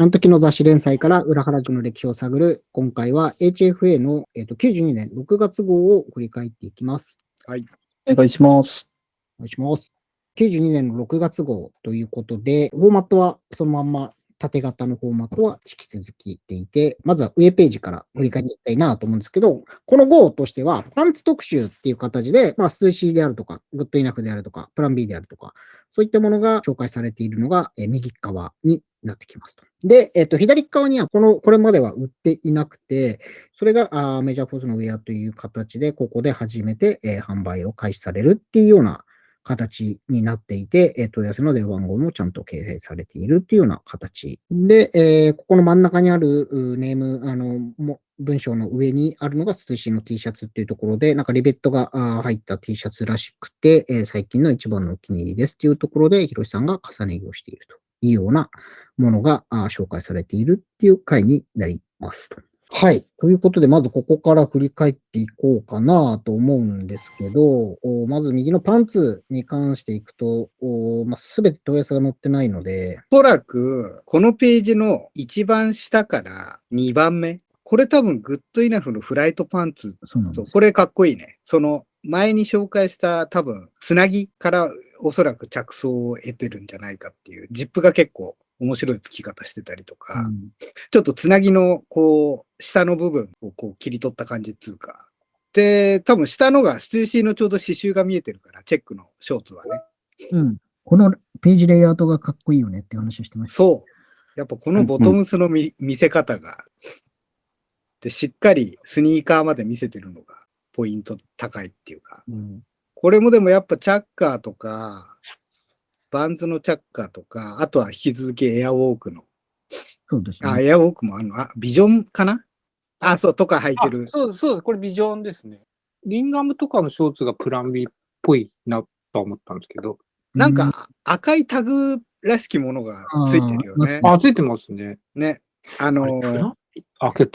あの時の雑誌連載から裏原宿の歴史を探る、今回は HFA の、92年6月号を振り返っていきます。はい。お願いします。お願いします。92年の6月号ということで、フォーマットはそのまんま縦型のフォーマットは引き続きていて、まずは上ページから振り返っていきたいなと思うんですけど、この号としては、パンツ特集っていう形で、スーシーであるとか、グッドイナフであるとか、プラン B であるとか、そういったものが紹介されているのが、右側になってきますと。で、左側にはこれまでは売っていなくて、それがメジャーフォースのウェアという形で、ここで初めて、販売を開始されるっていうような形になっていて、問い合わせの電話番号もちゃんと掲載されているっていうような形。で、ここの真ん中にあるネーム、文章の上にあるのが推進の T シャツっていうところで、なんかリベットが入った T シャツらしくて、最近の一番のお気に入りですっていうところで、ひろしさんが重ね着をしているというようなものが紹介されているっていう回になりますと。はい。ということで、まずここから振り返っていこうかなと思うんですけど、まず右のパンツに関していくと、すべて問い合わせが載ってないので。おそらく、このページの一番下から2番目。これ多分グッドイナフのフライトパンツ。そう、これかっこいいね。その前に紹介した多分、つなぎからおそらく着想を得てるんじゃないかっていう、ジップが結構面白い付き方してたりとか、ちょっとつなぎのこう、下の部分をこう切り取った感じっていうか、で、多分下のがステューシーのちょうど刺繍が見えてるから、チェックのショーツはね。うん。このページレイアウトがかっこいいよねっていう話をしてました。そう。やっぱこのボトムスの見せ方が、で、しっかりスニーカーまで見せてるのがポイント高いっていうか、これもでもやっぱチャッカーとか、バンズのチャッカーとか、あとは引き続きエアウォークの。そうですね。エアウォークもビジョンかなそう、とか履いてる。そうです。これビジョンですね。リンガムとかのショーツがプラン B っぽいなと思ったんですけど。なんか赤いタグらしきものがついてるよね。ついてますね。ね。プ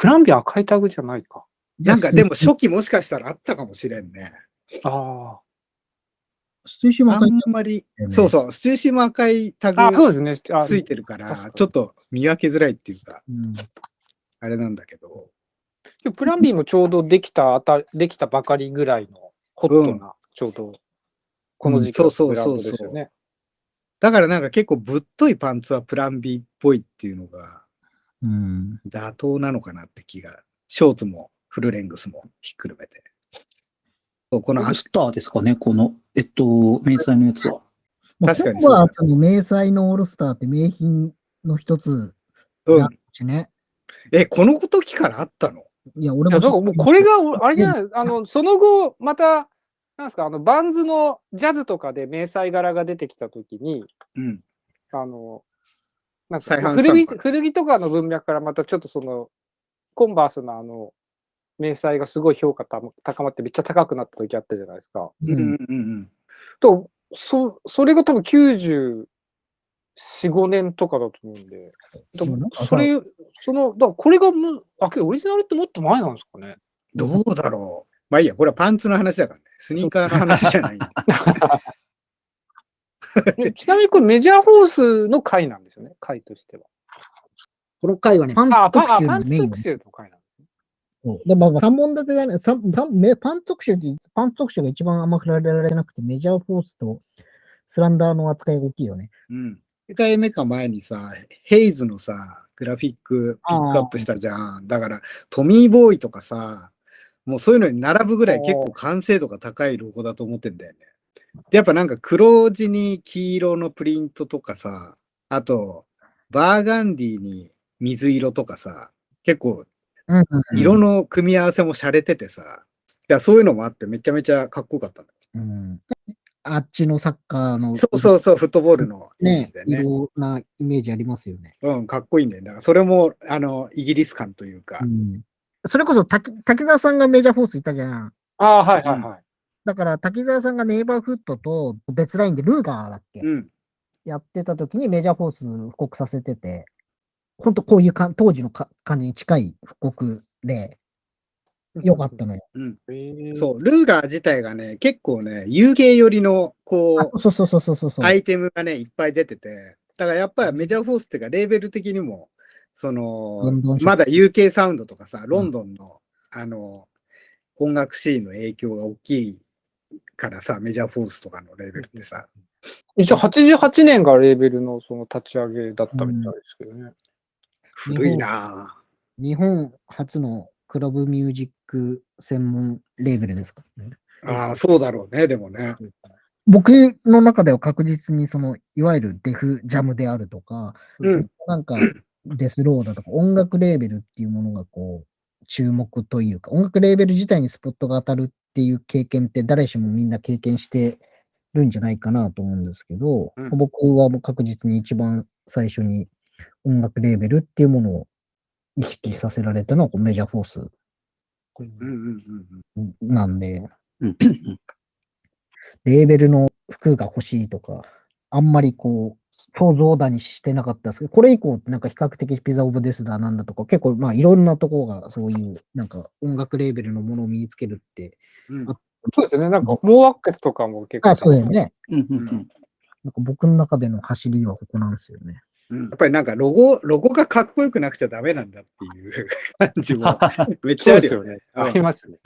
ラン B 赤いタグじゃないか。なんかでも初期もしかしたらあったかもしれんね。ステューシーも赤い、あんまり、そうそう、ステューシーも赤いタグついてるから、ちょっと見分けづらいっていうか、あれなんだけど。プラン B もちょうどできたばかりぐらいのホットな、ちょうどこの時期のブランドですよね。だからなんか結構ぶっといパンツはプラン B っぽいっていうのが、妥当なのかなって気が、ショーツもフルレングスもひっくるめて。このオールスターですかね、この、迷彩のやつは。確かにそうだ。その迷彩のオールスターって名品の一つだしね。この時からあったの？いや、俺も。もうこれが、あれじゃない、その後、また、なんですか、バンズのジャズとかで迷彩柄が出てきたときに、なんか古着とかの文脈からまたちょっとその、コンバースの迷彩がすごい評価高まってめっちゃ高くなった時あったじゃないですか。と、それが多分94、5年とかだと思うんで、これがオリジナルってもっと前なんですかね。どうだろう。まあいいや、これはパンツの話だからね。スニーカーの話じゃない。ちなみにこれメジャーフォースの回なんですよね、回としては。この回はね、パンツ特集のメイン。パンツ特集の回なんですね。で、3本立てだね。パンツ特集が一番あんま振られられなくて、メジャーフォースとスランダーの扱いが大きいよね。1回目か前にさ、ヘイズのさ、グラフィックピックアップしたじゃん。だから、トミーボーイとかさ、もうそういうのに並ぶぐらい結構完成度が高いロゴだと思ってんだよね。で、やっぱなんか黒地に黄色のプリントとかさ、あと、バーガンディに水色とかさ、結構、色の組み合わせも洒落ててさ、いや、そういうのもあってめちゃめちゃかっこよかったの。あっちのサッカーの。そう、フットボールのイメージでね。いろんなイメージありますよね。かっこいいんだよ。だからそれも、イギリス感というか。それこそ滝沢さんがメジャーフォースいたじゃん。はい。だから滝沢さんがネイバーフットと別ラインでルーガーだっけ、やってた時にメジャーフォース復刻させてて、本当こういう当時の感じに近い復刻で、よかったのよ。そう、ルーガー自体がね、結構ね、遊芸寄りの、こう、アイテムがね、いっぱい出てて、だからやっぱりメジャーフォースっていうか、レーベル的にも、そロンドン、のまだ UK サウンドとかさ、ロンドンの、音楽シーンの影響が大きいからさ、メジャーフォースとかのレーベルってさ。一応88年がレーベルのその立ち上げだったみたいですけどね。古いなぁ。日本初のクラブミュージック専門レーベルですからね。ああ、そうだろうね、でもね。僕の中では確実にいわゆるデフジャムであるとか、なんかデスローだとか、音楽レーベルっていうものが注目というか、音楽レーベル自体にスポットが当たるっていう経験って誰しもみんな経験してるんじゃないかなと思うんですけど、僕はもう確実に一番最初に音楽レーベルっていうものを意識させられたのはメジャーフォースなんで、レーベルの服が欲しいとか、あんまり想像だにしてなかったですけど、これ以降なんか比較的ピザオブデスだなんだとか、結構いろんなところがそういうなんか音楽レーベルのものを身につけるって、そうですね、なんかモーアックスとかも結構。あ、そうだよね。なんか僕の中での走りはここなんですよね。やっぱりなんかロゴがかっこよくなくちゃダメなんだっていう感じもめっちゃあるよね。ありますね。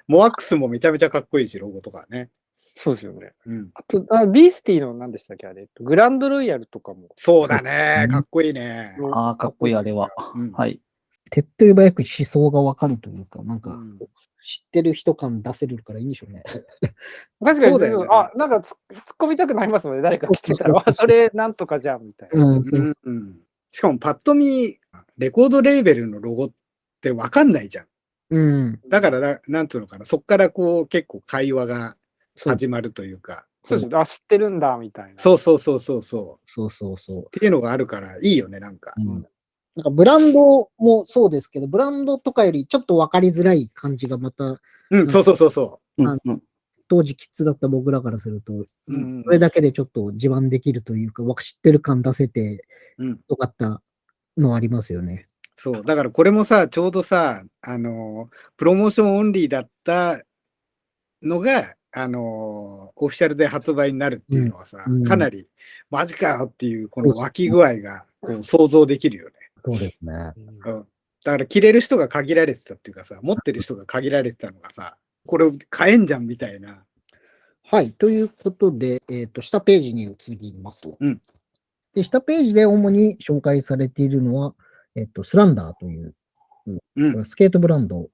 モアックスもめちゃめちゃかっこいいし、ロゴとかね。そうですよね。あと、ビースティの何でしたっけあれ。グランドロイヤルとかも。そうだね。かっこいいね。ああ、かっこいいあれは。はい。手っ取り早く思想がわかるというか、なんか、知ってる人感出せるからいいんでしょうね。確かに、ね、なんか突っ込みたくなりますもんね、誰か知ってたら。それなんとかじゃんみたいな。しかもパッと見、レコードレーベルのロゴってわかんないじゃん。だからなんていうのかな、そっから結構会話が始まるというか。そうです。あ、知ってるんだ、みたいな。そう。っていうのがあるからいいよね、なんか。なんかブランドもそうですけど、ブランドとかよりちょっと分かりづらい感じがまた、そう当時キッズだった僕らからすると、それだけでちょっと自慢できるというか、知ってる感出せてよかったのありますよね。そう、だからこれもさ、ちょうどさ、プロモーションオンリーだったのが、オフィシャルで発売になるっていうのはさ、かなりマジかよっていうこの湧き具合が想像できるよね。そうですね。だから着れる人が限られてたっていうかさ、持ってる人が限られてたのがさ、これ買えんじゃんみたいな。はい。ということで、下ページに移りますと。で、下ページで主に紹介されているのは、スランダーという、スケートブランド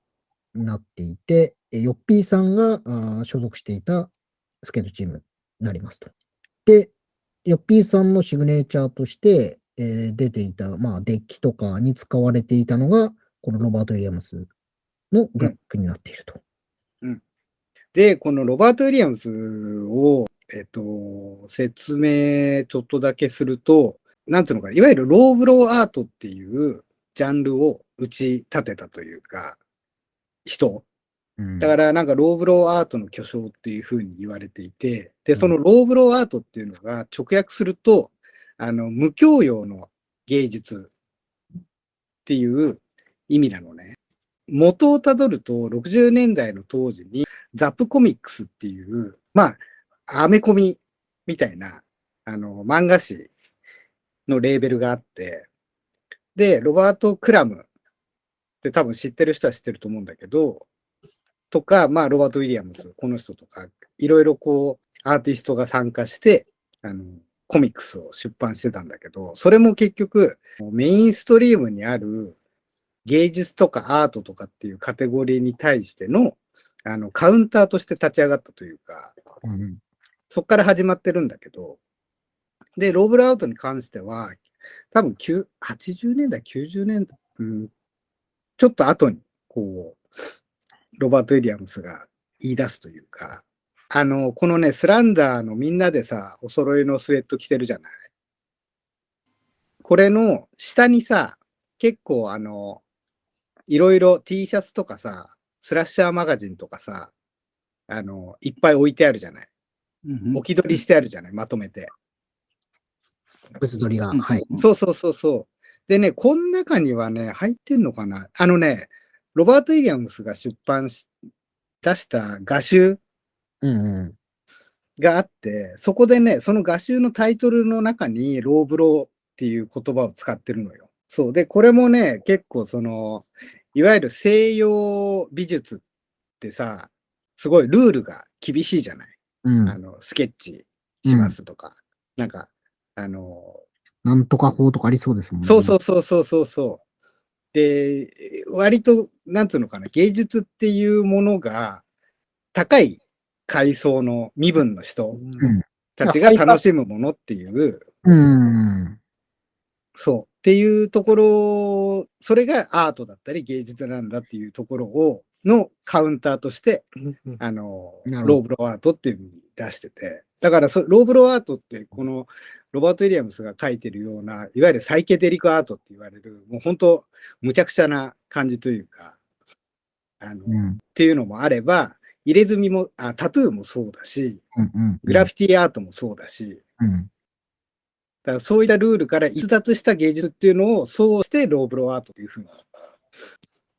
になっていて、ヨッピーさんが所属していたスケートチームになりますと。で、ヨッピーさんのシグネチャーとして、出ていた、デッキとかに使われていたのが、このロバート・ウィリアムスのグラップになっていると。で、このロバート・ウィリアムズを、説明ちょっとだけすると、なんていうのかな、いわゆるローブローアートっていうジャンルを打ち立てたというか、人。だからなんかローブローアートの巨匠っていうふうに言われていて、で、そのローブローアートっていうのが直訳すると、無教養の芸術っていう意味なのね。元をたどると、60年代の当時に、ザップコミックスっていう、アメコミみたいな、漫画誌のレーベルがあって、で、ロバート・クラムって多分知ってる人は知ってると思うんだけど、とか、ロバート・ウィリアムズ、この人とか、いろいろアーティストが参加して、コミックスを出版してたんだけど、それも結局、メインストリームにある芸術とかアートとかっていうカテゴリーに対しての、カウンターとして立ち上がったというか、そこから始まってるんだけど、で、ローブルアウトに関しては、多分80年代、90年代、ちょっと後に、ロバート・ウィリアムスが言い出すというか、このね、スランダーのみんなでさ、お揃いのスウェット着てるじゃない。これの下にさ、結構いろいろ T シャツとかさ、スラッシャーマガジンとかさ、いっぱい置いてあるじゃない。置き取りしてあるじゃない、まとめて。物撮りが。はい。そう。でね、この中にはね、入ってんのかな。ロバート・ウィリアムスが出した画集があって、そこでね、その画集のタイトルの中にローブローっていう言葉を使ってるのよ。そう。で、これもね、結構いわゆる西洋美術ってさ、すごいルールが厳しいじゃない。うん。スケッチしますとか。なんか、なんとか法とかありそうですもんね。そうそうそうそうそうそう。で、割と、なんつうのかな、芸術っていうものが、高い階層の身分の人うん。たちが楽しむものっていう、うん。そう。っていうところ、それがアートだったり芸術なんだっていうところのカウンターとして、なるほどローブロアートっていうふうに出してて。だからローブロアートって、このロバート・ウィリアムスが描いてるような、いわゆるサイケデリックアートって言われる、もう本当、むちゃくちゃな感じというか、っていうのもあれば、入れ墨も、タトゥーもそうだし、グラフィティアートもそうだし、だからそういったルールから逸脱した芸術っていうのを、そうしてローブロアートというふうに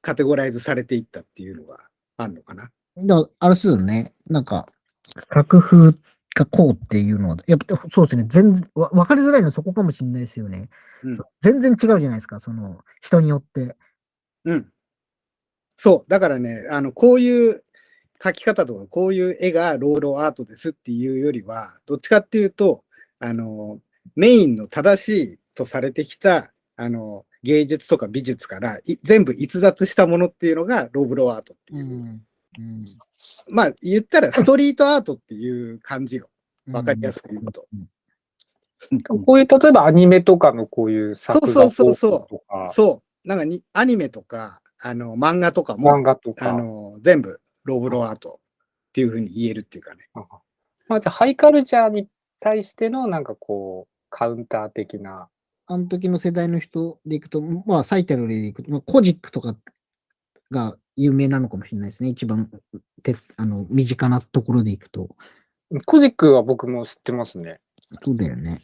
カテゴライズされていったっていうのがあるのかな。あれですよね。なんか、作風がこうっていうのは、やっぱそうですね。全然、わかりづらいのはそこかもしれないですよね。うん。全然違うじゃないですか。人によって。うん。そう。だからね、こういう描き方とか、こういう絵がローロアートですっていうよりは、どっちかっていうと、メインの正しいとされてきた、芸術とか美術から全部逸脱したものっていうのがローブロアートっていう。まあ、言ったらストリートアートっていう感じよ。わかりやすく言うと。こういう、例えばアニメとかのこういう作画そうとか、そう。なんかアニメとか、漫画とかも、漫画とか。全部ローブロアートっていうふうに言えるっていうかね。まあ、じゃあハイカルチャーに対してのなんかこう、カウンター的な。あの時の世代の人でいくと、まあ、最たる例でいくと、コジックとかが有名なのかもしれないですね。一番、身近なところでいくと。コジックは僕も知ってますね。そうだよね。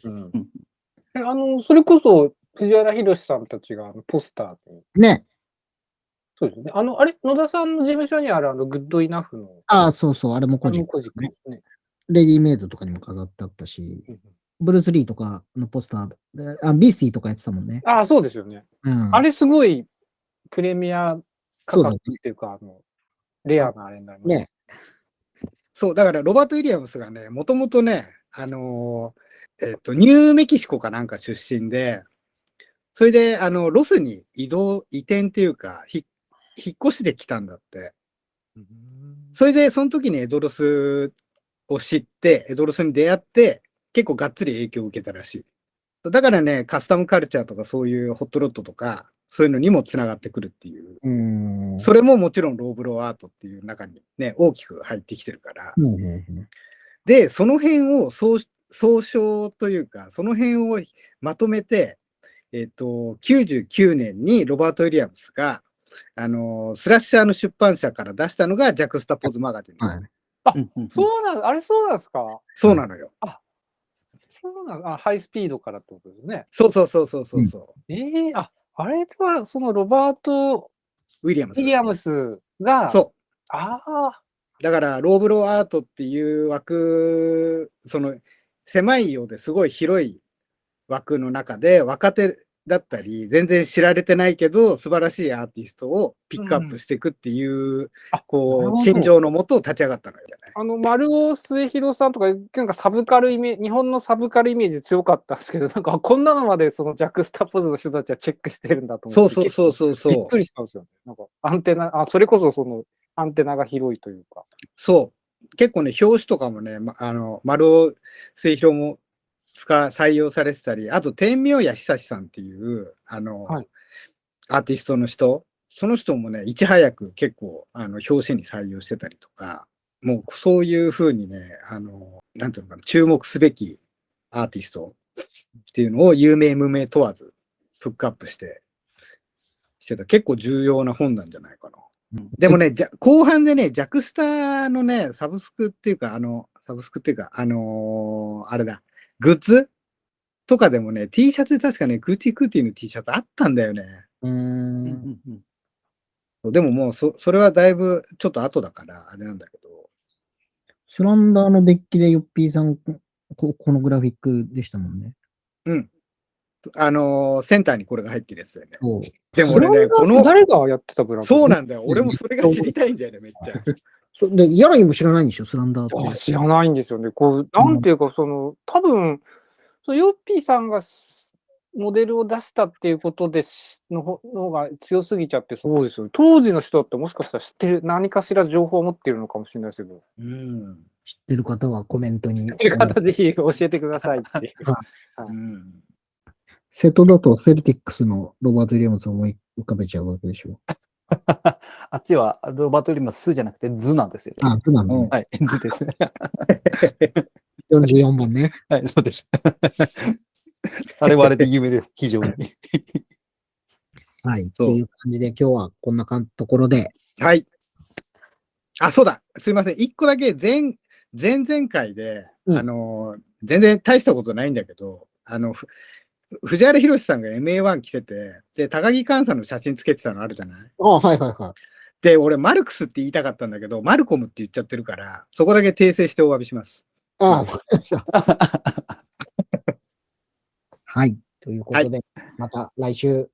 それこそ、藤原宏さんたちがポスターに。ね。そうですね。あれ、野田さんの事務所にあるグッドイナフの。そうそう、あれもコジック、ね。レディメイドとかにも飾ってあったし、ブルース・リーとかのポスター、ビースティとかやってたもんね。そうですよね。あれすごいプレミア価格っていうか、レアなあれになりますね。そう、だからロバート・ウィリアムスがね、もともとね、ニューメキシコかなんか出身で、それで、ロスに移転っていうか、引っ越してきたんだって。それで、その時にエドロスを知って、エドロスに出会って、結構がっつり影響を受けたらしい。だからね、カスタムカルチャーとかそういうホットロットとか、そういうのにもつながってくるっていう。それももちろんローブロアートっていう中にね、大きく入ってきてるから。で、その辺を総称というか、その辺をまとめて、99年にロバート・ウィリアムスが、スラッシャーの出版社から出したのがジャクスタポーズマガジン。そうなんあれそうなんですか？そうなのよ。そうなのハイスピードからってことですね。そう。あれはそのロバート・ウィリアムスが、そう。ああ。だから、ローブロアートっていう枠、狭いようですごい広い枠の中で、若手だったり、全然知られてないけど、素晴らしいアーティストをピックアップしていくっていう、心情のもと立ち上がったのよね。丸尾末広さんとか、なんか日本のサブカルイメージ強かったんですけど、なんかこんなのまでそのジャックスタポーズの人たちはチェックしてるんだと思って。そう。びっくりしたんですよね。なんかアンテナ、それこそそのアンテナが広いというか。そう。結構ね、表紙とかもね、丸尾末広も採用されてたり、あと、天明谷久志さんっていう、アーティストの人、その人もね、いち早く結構、表紙に採用してたりとか、もうそういうふうにね、なんていうのかな、注目すべきアーティストっていうのを有名無名問わず、フックアップしてた。結構重要な本なんじゃないかな。でもね、後半でね、ジャクスタのね、サブスクっていうか、あれだ、グッズとかでもね、T シャツで確かね、クーティーの T シャツあったんだよね。でももうそれはだいぶちょっと後だからあれなんだけど。スランダーのデッキでヨッピーさん、このグラフィックでしたもんね。うん。センターにこれが入ってるやつだよね。そうでも俺ね、誰がやってたブランド？そうなんだよ。俺もそれが知りたいんだよね、めっちゃ。で、柳も知らないんでしょ、スランダーって。知らないんですよね。なんていうか、多分、ヨッピーさんがモデルを出したっていうことでのが強すぎちゃって、そうですよ。当時の人ってもしかしたら知ってる、何かしら情報を持ってるのかもしれないですけど。知ってる方はコメントに。知ってる方ぜひ教えてくださいっていう。瀬戸だとセルティックスのロバート・ウィリアムズを思い浮かべちゃうわけでしょ。あっちはロバート・ウィリアムズスじゃなくてズなんですよね。あ、ズなんだね。はい、ズです。44本ね。はい、そうです。あれはあれで有名です、非常に。はい。っていう感じで、今日はこんなところで。はい。あ、そうだ。すいません。一個だけ前々回で、全然大したことないんだけど、藤原宏さんが MA1 着てて、で、高木寛さんの写真つけてたのあるじゃない？はいはいはい。で、俺、マルクスって言いたかったんだけど、マルコムって言っちゃってるから、そこだけ訂正してお詫びします。はい。ということで、また来週。